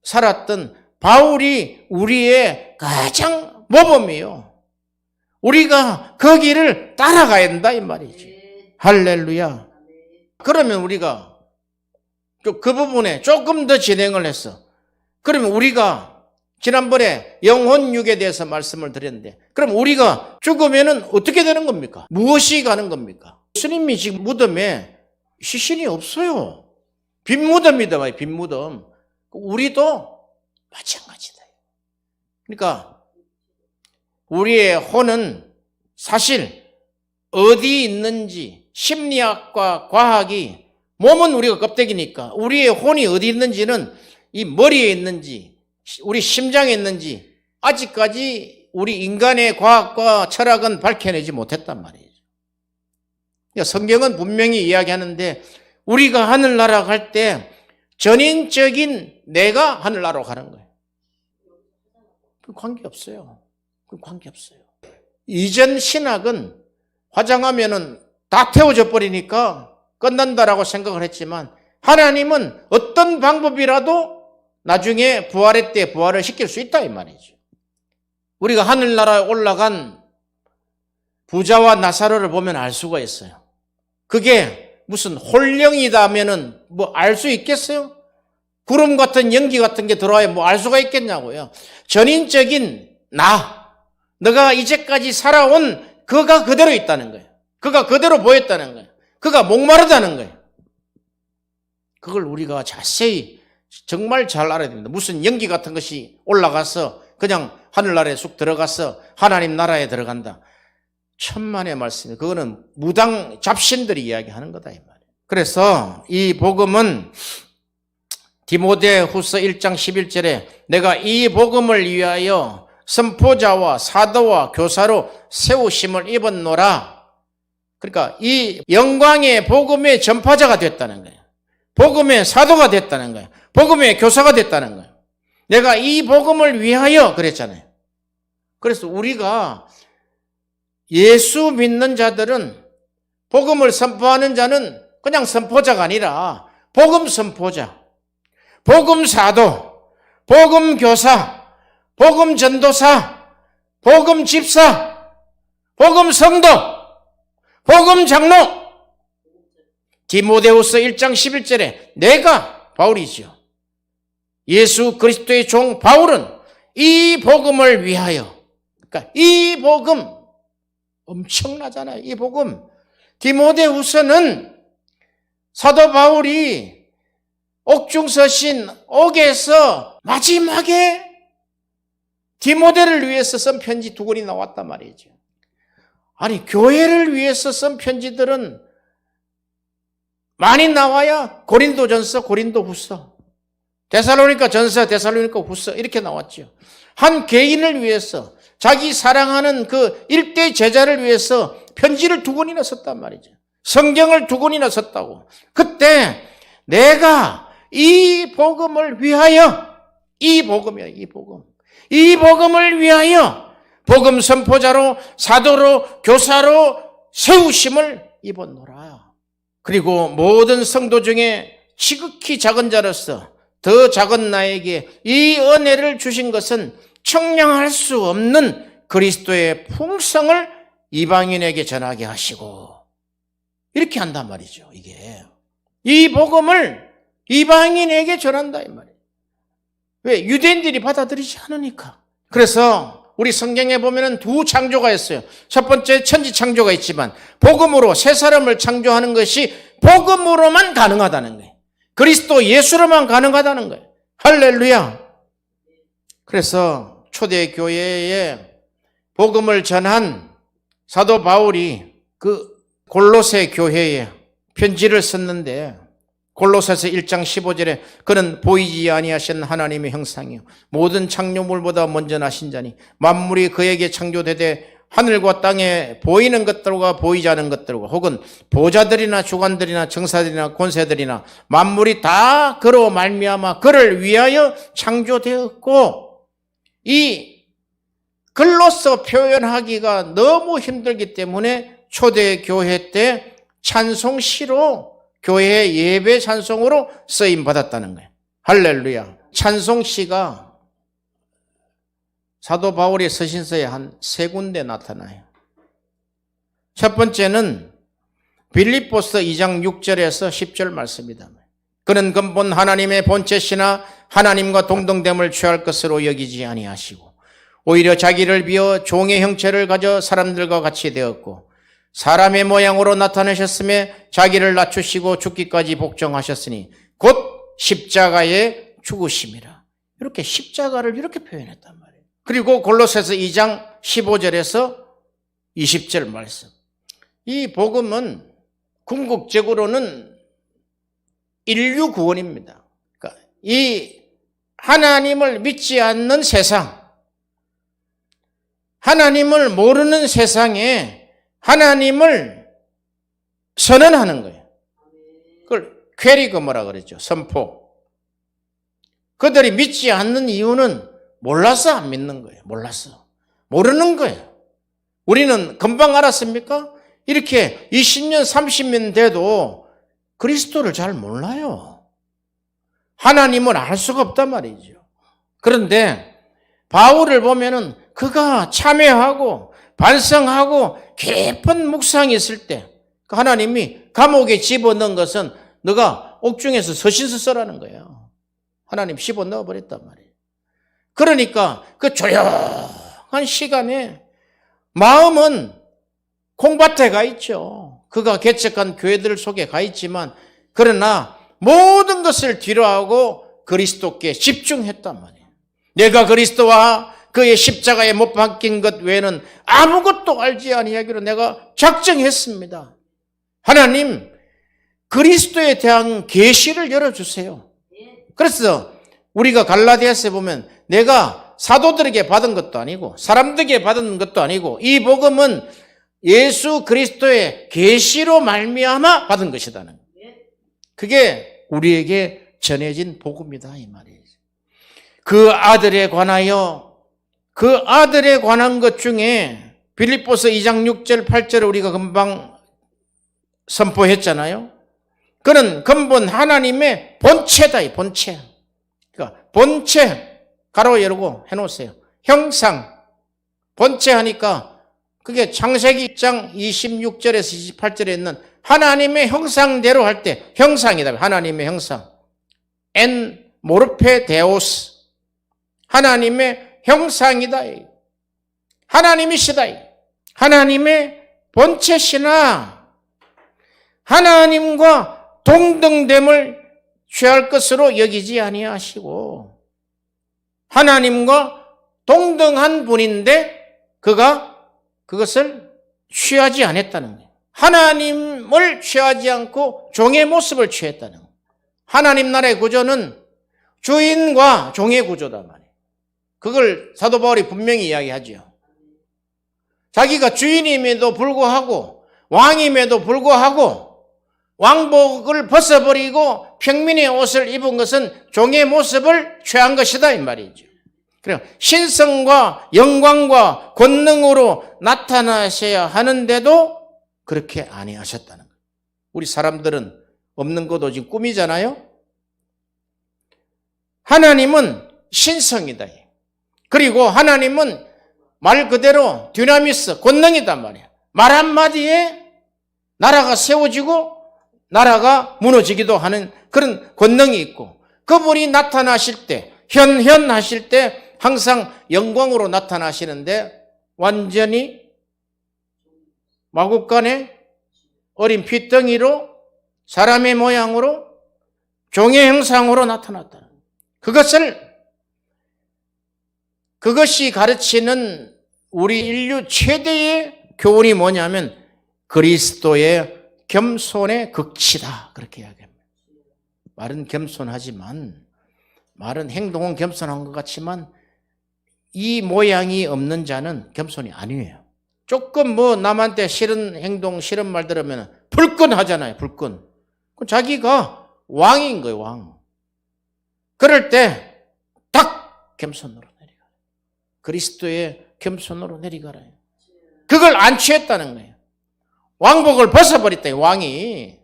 살았던 바울이 우리의 가장 모범이요. 우리가 그 길을 따라가야 된다 이 말이지. 할렐루야. 그러면 우리가 그 부분에 조금 더 진행을 했어. 그러면 우리가 지난번에 영혼육에 대해서 말씀을 드렸는데, 그럼 우리가 죽으면은 어떻게 되는 겁니까? 무엇이 가는 겁니까? 예수님이 지금 무덤에 시신이 없어요. 빈 무덤이다, 빈 무덤. 우리도 마찬가지다. 그러니까 우리의 혼은 사실 어디 있는지, 심리학과 과학이, 몸은 우리가 껍데기니까 우리의 혼이 어디 있는지는 이 머리에 있는지 우리 심장에 있는지 아직까지 우리 인간의 과학과 철학은 밝혀내지 못했단 말이에요. 그러니까 성경은 분명히 이야기하는데, 우리가 하늘나라 갈 때 전인적인 내가 하늘나라로 가는 거예요. 그 관계없어요. 그 관계없어요. 이전 신학은 화장하면은 다 태워져 버리니까 끝난다라고 생각을 했지만, 하나님은 어떤 방법이라도 나중에 부활의 때 부활을 시킬 수 있다 이 말이죠. 우리가 하늘나라에 올라간 부자와 나사로를 보면 알 수가 있어요. 그게 무슨 홀령이다 하면은 뭐 알 수 있겠어요? 구름 같은 연기 같은 게 들어와야 뭐 알 수가 있겠냐고요. 전인적인 너가 이제까지 살아온 그가 그대로 있다는 거예요. 그가 그대로 보였다는 거예요. 그가 목마르다는 거예요. 그걸 우리가 자세히 정말 잘 알아야 됩니다. 무슨 연기 같은 것이 올라가서 그냥 하늘나라에 쑥 들어가서 하나님 나라에 들어간다. 천만의 말씀이에요. 그거는 무당 잡신들이 이야기하는 거다 이 말이에요. 그래서 이 복음은 디모데후서 1장 11절에 내가 이 복음을 위하여 선포자와 사도와 교사로 세우심을 입었노라. 그러니까 이 영광의 복음의 전파자가 됐다는 거예요. 복음의 사도가 됐다는 거예요. 복음의 교사가 됐다는 거예요. 내가 이 복음을 위하여 그랬잖아요. 그래서 우리가 예수 믿는 자들은, 복음을 선포하는 자는 그냥 선포자가 아니라 복음 선포자, 복음 사도, 복음 교사, 복음 전도사, 복음 집사, 복음 성도, 복음 장로. 디모데후서 1장 11절에 내가 바울이죠. 예수 그리스도의 종 바울은 이 복음을 위하여, 그러니까 이 복음 엄청나잖아요. 이 복음. 디모데후서는 사도 바울이 옥중서신 옥에서 마지막에 디모데를 위해서 쓴 편지 2권이 나왔단 말이죠. 아니, 교회를 위해서 쓴 편지들은 많이 나와야 고린도전서, 고린도후서, 데살로니가 전서, 데살로니가 후서 이렇게 나왔죠. 한 개인을 위해서, 자기 사랑하는 그 일대 제자를 위해서 편지를 2권이나 썼단 말이죠. 성경을 2권이나 썼다고. 그때 내가 이 복음을 위하여, 이 복음이야, 이 복음. 이 복음을 위하여 복음 선포자로, 사도로, 교사로 세우심을 입었노라. 그리고 모든 성도 중에 지극히 작은 자로서 더 작은 나에게 이 은혜를 주신 것은 청량할 수 없는 그리스도의 풍성을 이방인에게 전하게 하시고, 이렇게 한단 말이죠. 이게 이 복음을 이방인에게 전한다 이 말이에요. 왜? 유대인들이 받아들이지 않으니까. 그래서 우리 성경에 보면은 2 창조가 있어요. 첫 번째 천지 창조가 있지만, 복음으로 새 사람을 창조하는 것이 복음으로만 가능하다는 거예요. 그리스도 예수로만 가능하다는 거예요. 할렐루야. 그래서 초대교회에 복음을 전한 사도 바울이 그 골로새 교회에 편지를 썼는데, 골로새서 1장 15절에 그는 보이지 아니하신 하나님의 형상이요 모든 창조물보다 먼저 나신 자니 만물이 그에게 창조되되 하늘과 땅에 보이는 것들과 보이지 않은 것들과 혹은 보좌들이나 주관들이나 정사들이나 권세들이나 만물이 다 그로 말미암아 그를 위하여 창조되었고, 이 글로서 표현하기가 너무 힘들기 때문에 초대 교회 때 찬송시로, 교회 예배 찬송으로 쓰임 받았다는 거예요. 할렐루야. 찬송시가 사도 바울의 서신서에 한 3군데 나타나요. 첫 번째는 빌립보서 2장 6절에서 10절 말씀입니다. 그는 근본 하나님의 본체시나 하나님과 동등됨을 취할 것으로 여기지 아니하시고 오히려 자기를 비어 종의 형체를 가져 사람들과 같이 되었고 사람의 모양으로 나타내셨음에 자기를 낮추시고 죽기까지 복종하셨으니 곧 십자가에 죽으심이라. 이렇게 십자가를 이렇게 표현했단 말이에요. 그리고 골로새서 2장 15절에서 20절 말씀. 이 복음은 궁극적으로는 인류 구원입니다. 그러니까 이 하나님을 믿지 않는 세상, 하나님을 모르는 세상에 하나님을 선언하는 거예요. 그걸 퀘리그머라 그랬죠. 선포. 그들이 믿지 않는 이유는 몰라서 안 믿는 거예요. 몰라서. 모르는 거예요. 우리는 금방 알았습니까? 이렇게 20년, 30년 돼도 그리스도를 잘 몰라요. 하나님을 알 수가 없단 말이죠. 그런데 바울을 보면은 그가 참회하고 반성하고 깊은 묵상이 있을 때 하나님이 감옥에 집어넣은 것은 너가 옥중에서 서신서 써라는 거예요. 하나님 집어넣어 버렸단 말이에요. 그러니까 그 조용한 시간에 마음은 콩밭에 가 있죠. 그가 개척한 교회들 속에 가 있지만 그러나 모든 것을 뒤로하고 그리스도께 집중했단 말이에요. 내가 그리스도와 그의 십자가에 못 박힌 것 외에는 아무것도 알지 아니하기로 내가 작정했습니다. 하나님, 그리스도에 대한 계시를 열어주세요. 그래서 우리가 갈라디아서에 보면 내가 사도들에게 받은 것도 아니고 사람들에게 받은 것도 아니고 이 복음은 예수 그리스도의 계시로 말미암아 받은 것이다는 거예요. 그게 우리에게 전해진 복음이다 이 말이에요. 그 아들에 관한 것 중에 빌립보서 2장 6절 8절을 우리가 금방 선포했잖아요. 그는 근본 하나님의 본체다, 이 본체. 그러니까 본체 가로 열고 해놓으세요. 형상 본체 하니까 그게 창세기 1장 26절에서 28절에 있는 하나님의 형상대로 할 때 형상이다. 하나님의 형상. 엔 모르페 데오스. 하나님의 형상이다. 하나님이시다. 하나님의 본체시나 하나님과 동등됨을 취할 것으로 여기지 아니하시고 하나님과 동등한 분인데 그가 그것을 취하지 않았다는 거예요. 하나님을 취하지 않고 종의 모습을 취했다는 거예요. 하나님 나라의 구조는 주인과 종의 구조다 말이에요. 그걸 사도 바울이 분명히 이야기하죠. 자기가 주인임에도 불구하고 왕임에도 불구하고 왕복을 벗어버리고 평민의 옷을 입은 것은 종의 모습을 취한 것이다 이 말이죠. 그래요. 신성과 영광과 권능으로 나타나셔야 하는데도 그렇게 아니하셨다는 거예요. 우리 사람들은 없는 것 오직 꿈이잖아요. 하나님은 신성이다. 그리고 하나님은 말 그대로 디나미스, 권능이단 말이에요. 말 한마디에 나라가 세워지고 나라가 무너지기도 하는 그런 권능이 있고 그분이 나타나실 때, 현현하실 때 항상 영광으로 나타나시는데 완전히 마구간에 어린 핏덩이로 사람의 모양으로 종의 형상으로 나타났다. 그것이 가르치는 우리 인류 최대의 교훈이 뭐냐면 그리스도의 겸손의 극치다. 그렇게 이야기합니다. 말은 겸손하지만 말은 행동은 겸손한 것 같지만 이 모양이 없는 자는 겸손이 아니에요. 조금 뭐 남한테 싫은 행동, 싫은 말 들으면 불끈 하잖아요, 불끈. 자기가 왕인 거예요, 왕. 그럴 때 딱 겸손으로 내려가라. 그리스도의 겸손으로 내려가라. 그걸 안 취했다는 거예요. 왕복을 벗어버렸다, 왕이.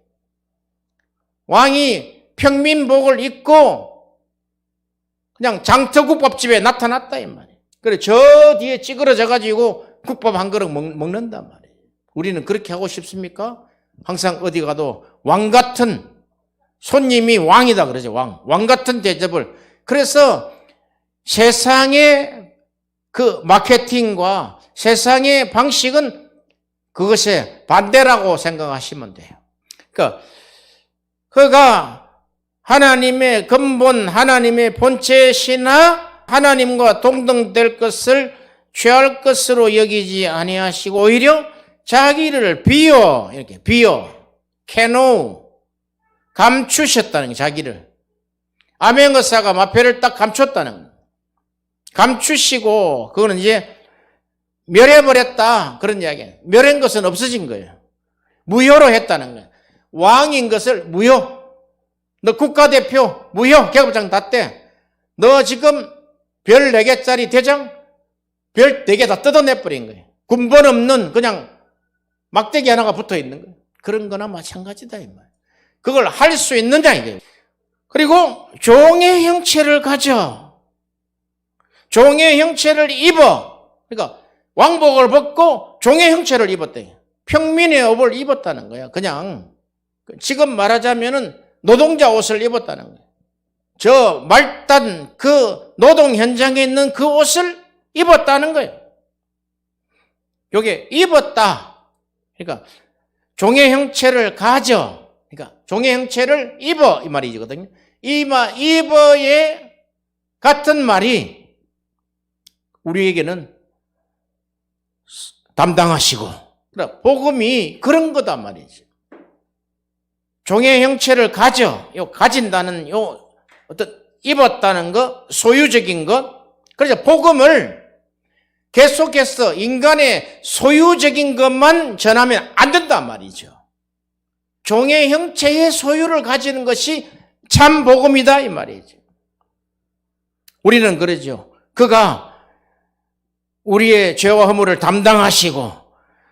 왕이 평민복을 입고 그냥 장터국밥집에 나타났다, 이 말이에요. 그래, 저 뒤에 찌그러져가지고 국밥 한 그릇 먹는단 말이에요. 우리는 그렇게 하고 싶습니까? 항상 어디 가도 왕 같은 손님이 왕이다 그러죠, 왕. 왕 같은 대접을. 그래서 세상의 그 마케팅과 세상의 방식은 그것에 반대라고 생각하시면 돼요. 그러니까 그가 하나님의 근본, 하나님의 본체시나 하나님과 동등될 것을 취할 것으로 여기지 아니하시고 오히려 자기를 이렇게 캐노 감추셨다는 거예요, 자기를. 아멘거사가 마패를 딱 감췄다는 거예요. 감추시고 그거는 이제 멸해버렸다 그런 이야기예요. 멸한 것은 없어진 거예요. 무효로 했다는 거예요. 왕인 것을 무효. 너 국가대표 무효. 계급장 닫대. 너 지금 별 4개짜리 대장 별 4개 다 뜯어내버린 거예요. 군번 없는 그냥 막대기 하나가 붙어있는 거예요. 그런 거나 마찬가지다 이 말. 그걸 할 수 있느냐 이거예요. 그리고 종의 형체를 가져. 종의 형체를 입어. 그러니까 왕복을 벗고 종의 형체를 입었대. 평민의 업을 입었다는 거야. 그냥 지금 말하자면은 노동자 옷을 입었다는 거예요. 저 말단 그 노동 현장에 있는 그 옷을 입었다는 거예요. 요게 입었다. 그러니까 종의 형체를 가져. 그러니까 종의 형체를 입어 이 말이거든요. 입어의 같은 말이 우리에게는 담당하시고 그러니까 복음이 그런 거단 말이죠. 종의 형체를 가져. 요 가진다는 요 어떤 입었다는 것, 소유적인 것. 그래서 복음을 계속해서 인간의 소유적인 것만 전하면 안 된단 말이죠. 종의 형체의 소유를 가지는 것이 참 복음이다 이 말이죠. 우리는 그러죠. 그가 우리의 죄와 허물을 담당하시고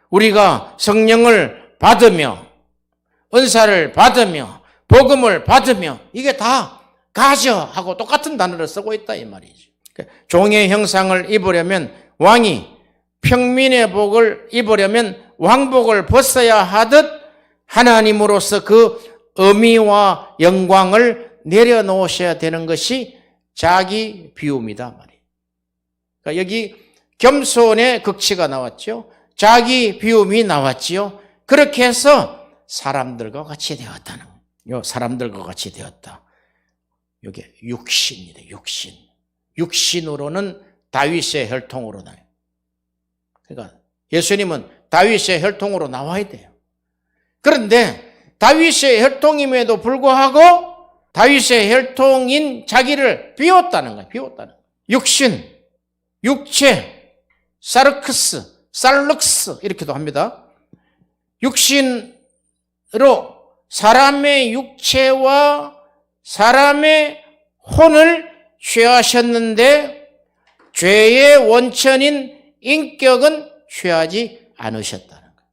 우리가 성령을 받으며 은사를 받으며 복음을 받으며 이게 다 가져 하고 똑같은 단어를 쓰고 있다 이 말이죠. 종의 형상을 입으려면 왕이 평민의 복을 입으려면 왕복을 벗어야 하듯 하나님으로서 그 의미와 영광을 내려놓으셔야 되는 것이 자기 비움이다 말이에요. 그러니까 여기 겸손의 극치가 나왔죠. 자기 비움이 나왔지요. 그렇게 해서 사람들과 같이 되었다는 거예요. 사람들과 같이 되었다. 이게 육신이다. 육신으로는 다윗의 혈통으로 나요. 그러니까 예수님은 다윗의 혈통으로 나와야 돼요. 그런데 다윗의 혈통임에도 불구하고 다윗의 혈통인 자기를 비웠다는 거예요. 비웠다는 거예요. 육신, 육체, 살룩스 이렇게도 합니다. 육신으로 사람의 육체와 사람의 혼을 취하셨는데 죄의 원천인 인격은 취하지 않으셨다는 거예요.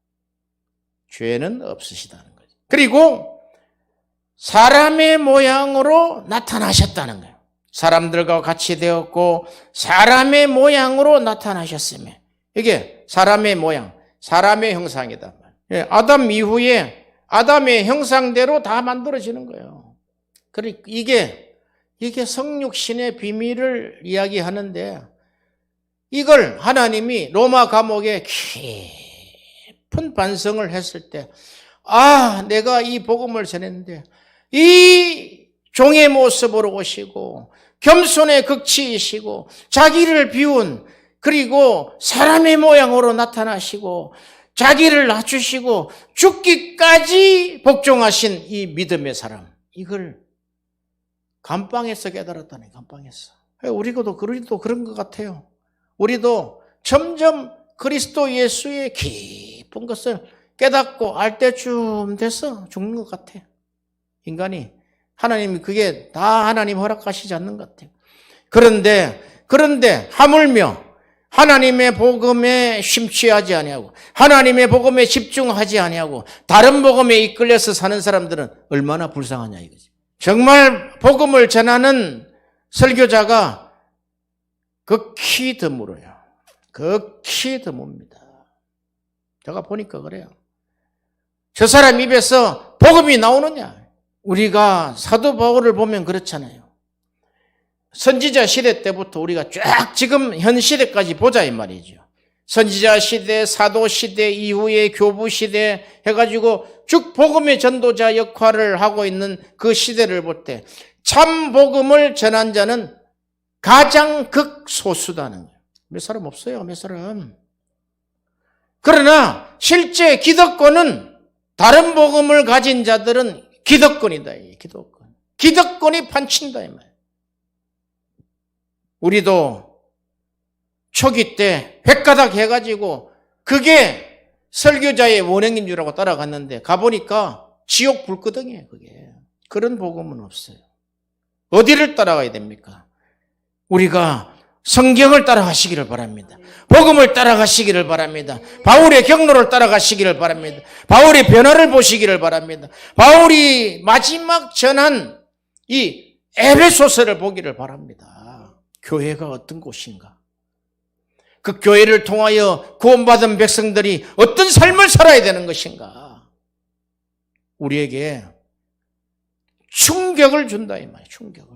죄는 없으시다는 거죠. 그리고 사람의 모양으로 나타나셨다는 거예요. 사람들과 같이 되었고 사람의 모양으로 나타나셨으며 이게 사람의 모양, 사람의 형상이다. 아담 이후에 아담의 형상대로 다 만들어지는 거예요. 그러니까 이게 성육신의 비밀을 이야기하는데 이걸 하나님이 로마 감옥에 깊은 반성을 했을 때 내가 이 복음을 전했는데 이 종의 모습으로 오시고 겸손의 극치이시고 자기를 비운 그리고 사람의 모양으로 나타나시고 자기를 낮추시고 죽기까지 복종하신 이 믿음의 사람 이걸 감방에서 깨달았다네. 감방에서. 우리도 그런 것 같아요. 우리도 점점 그리스도 예수의 깊은 것을 깨닫고 알 때쯤 돼서 죽는 것 같아. 인간이. 하나님이 그게 다 하나님 허락하시지 않는 것 같아요. 그런데 하물며 하나님의 복음에 심취하지 아니하고 하나님의 복음에 집중하지 아니하고 다른 복음에 이끌려서 사는 사람들은 얼마나 불쌍하냐 이거지. 정말 복음을 전하는 설교자가 극히 드물어요. 극히 드뭅니다. 제가 보니까 그래요. 저 사람 입에서 복음이 나오느냐? 우리가 사도 바울을 보면 그렇잖아요. 선지자 시대 때부터 우리가 쫙 지금 현 시대까지 보자 이 말이죠. 선지자 시대, 사도 시대, 이후의 교부 시대 해가지고 쭉 복음의 전도자 역할을 하고 있는 그 시대를 볼 때 참 복음을 전한 자는 가장 극소수다는 거예요. 몇 사람 없어요, 몇 사람. 그러나 실제 기득권은 다른 복음을 가진 자들은 기득권이다. 기득권. 기득권이 판친다 이 말이에요. 우리도 초기 때 획가닥 해가지고 그게 설교자의 원행인 줄 알고 따라갔는데 가보니까 지옥 불끄덩이에요. 그게. 그런 복음은 없어요. 어디를 따라가야 됩니까? 우리가 성경을 따라가시기를 바랍니다. 복음을 따라가시기를 바랍니다. 바울의 경로를 따라가시기를 바랍니다. 바울의 변화를 보시기를 바랍니다. 바울이 마지막 전한 이 에베소서를 보기를 바랍니다. 교회가 어떤 곳인가? 그 교회를 통하여 구원받은 백성들이 어떤 삶을 살아야 되는 것인가? 우리에게 충격을 준다 이 말이에요. 충격을.